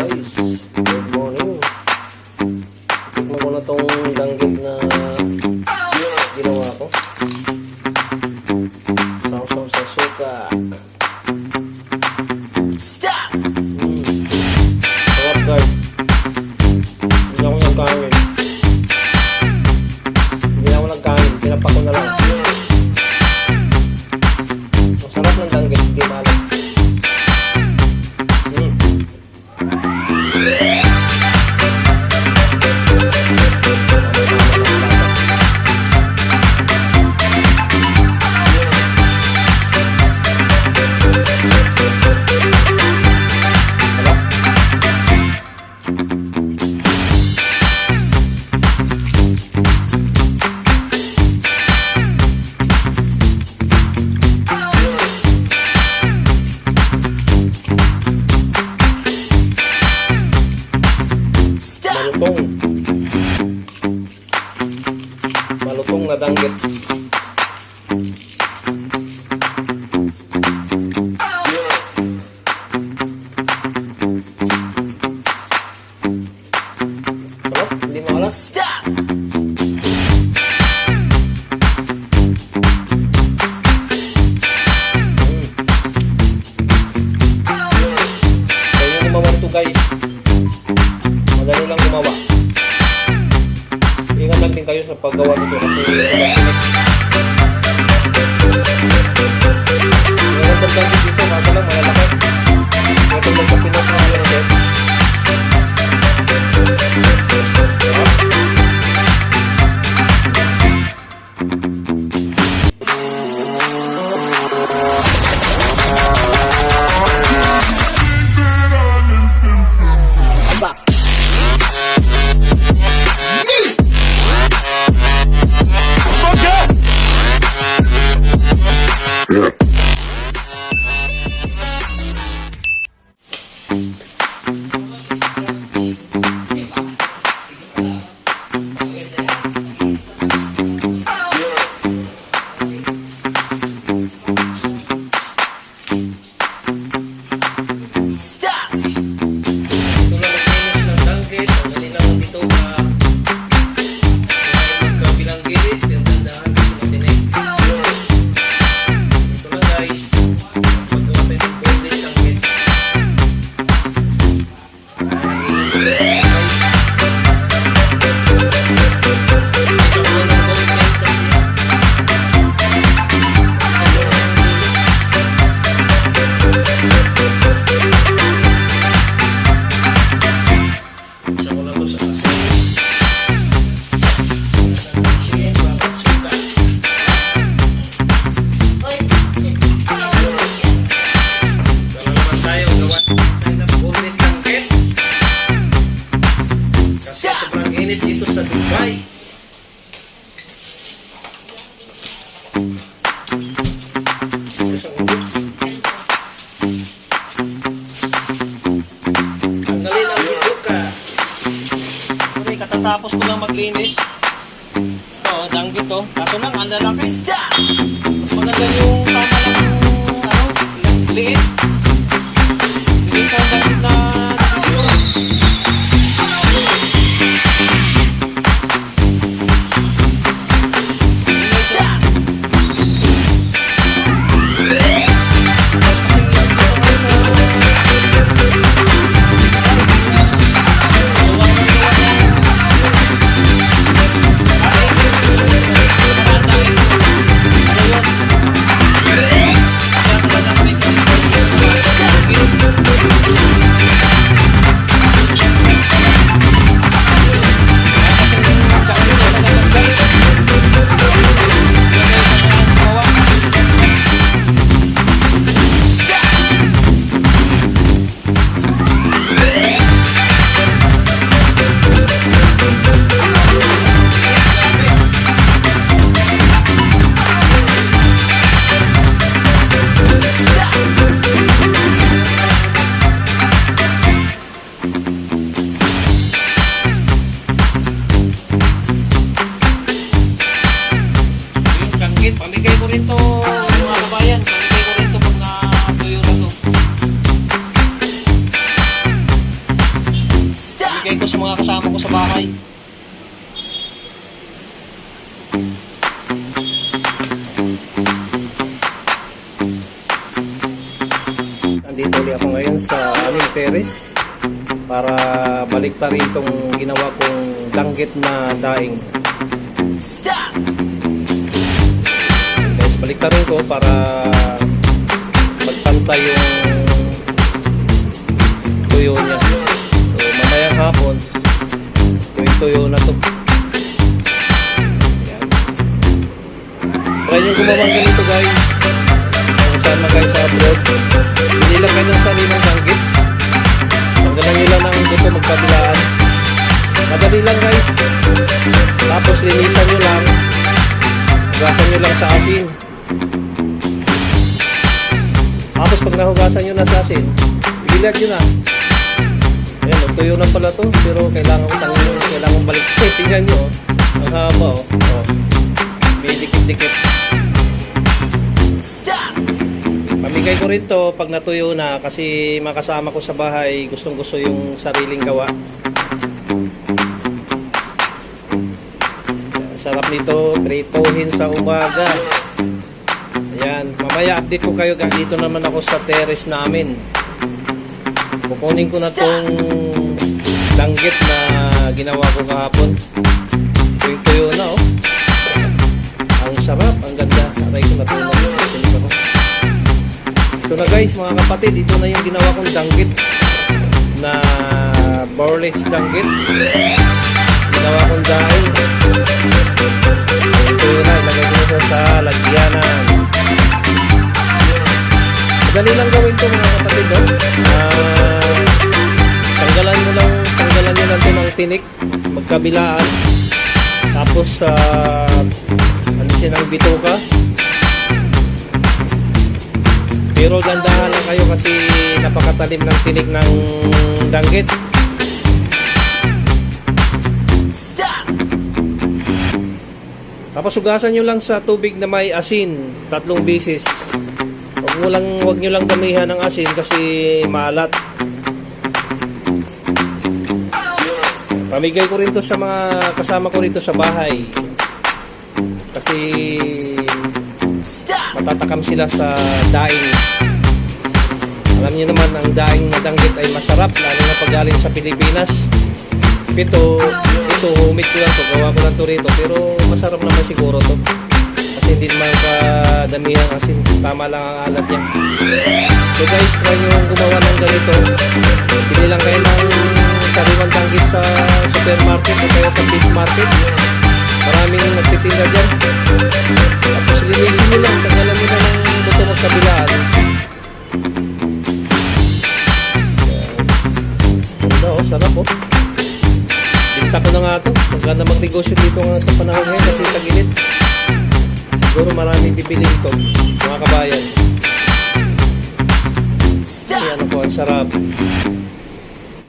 guys, good morning. Tikman ko na tong danggit na ginawa ko. Sausaw sa suka. Stop! Sarap guys. Hindi ako nagkain. Hindi ako nagkain. Tinapak ko na lang. Masarap ng danggit. Hindi malam. Malutong na danggit. Ano? Hindi mo alam? Stop! Kaya nyo gumawa nito guys. Madali lang gumawa. Ingat lang din kayo sa paggawa nito kasi meron pagkakit dito, kaso lang malalaki. Meron pagkakit na malalaki. Dito sa Dubai. Tanggalin ang bituka. Okay, katatapos ko lang maglinis. Ito, danggit to. Kaso lang, ang lalaki. Mas maganda yung tama lang liit. Liit ang danggit na pamimigay ko sa mga kasama ko sa bahay. Nandito ulit ako ngayon sa aming terrace para baliktarin itong ginawa kong danggit na daing. Guys, baliktarin ko para magpantay yung tuyo niya. So mamayang hapon yung tuyo na to. Yan. Try nyo gumawang ganito guys. Kung saan na guys sa abroad, hindi lang kayo ng sariling danggit. Tanggalan nyo lang ng buto magkabilaan. Madali lang guys. Tapos linisan nyo lang, hugasan nyo lang sa asin. Tapos pag nahugasan nyo na sa asin, bilad nyo na. Ayan, tuyo na pala to, pero kailangan balik. Tingnan nyo, ang haba may dikit-dikit. Pamigay ko rin to pag natuyo na kasi makasama ko sa bahay gustong gusto yung sariling gawa. Sarap nito, pritohin sa umaga. Ayan, mamaya update ko kayo. Dito naman ako sa terrace namin. Kukunin ko na tong danggit na ginawa ko kahapon. Tuyo na oh. Ang sarap, ang ganda. Aray ko natunan. Ito na guys mga kapatid, ito na yung ginawa kong danggit na burlesque danggit. Ginawa kong dahil ito na, ilagay ko na sa lagyanan. Madali lang gawin ito mga kapatid tanggalan nyo lang ito ng tinik magkabilaan, tapos ano siya ng bituka. Pero dandahan lang kayo kasi napakatalim ng tinik ng danggit. Tapos hugasan nyo lang sa tubig na may asin 3 beses. Huwag nyo lang damihan ng asin kasi maalat. Pamigay ko rin to sa mga kasama ko rito sa bahay. Kasi matatakam sila sa daing. Alam niyo naman ang daing na danggit ay masarap lalo na pag galing sa Pilipinas. Ito humid ko lang to, gawa ko lang to rito, pero masarap naman siguro to kasi hindi naman kadamihan asin, tama lang ang alat niya. So guys, try nyo gumawa ng ganito. Pili lang kayo ng sariwang danggit sa supermarket o kaya sa fish market. Maraming nagtitinda dyan. Tapos linisin nyo lang, tanggalan nyo na ng buto magkabilaan. Ganda oh, sarap oh. Binta ko na nga ito. Maganda magnegosyo dito nga sa panahon ngayon kasi tag-init. Siguro maraming bibili ito mga kabayan. Ayan po, ang sarap.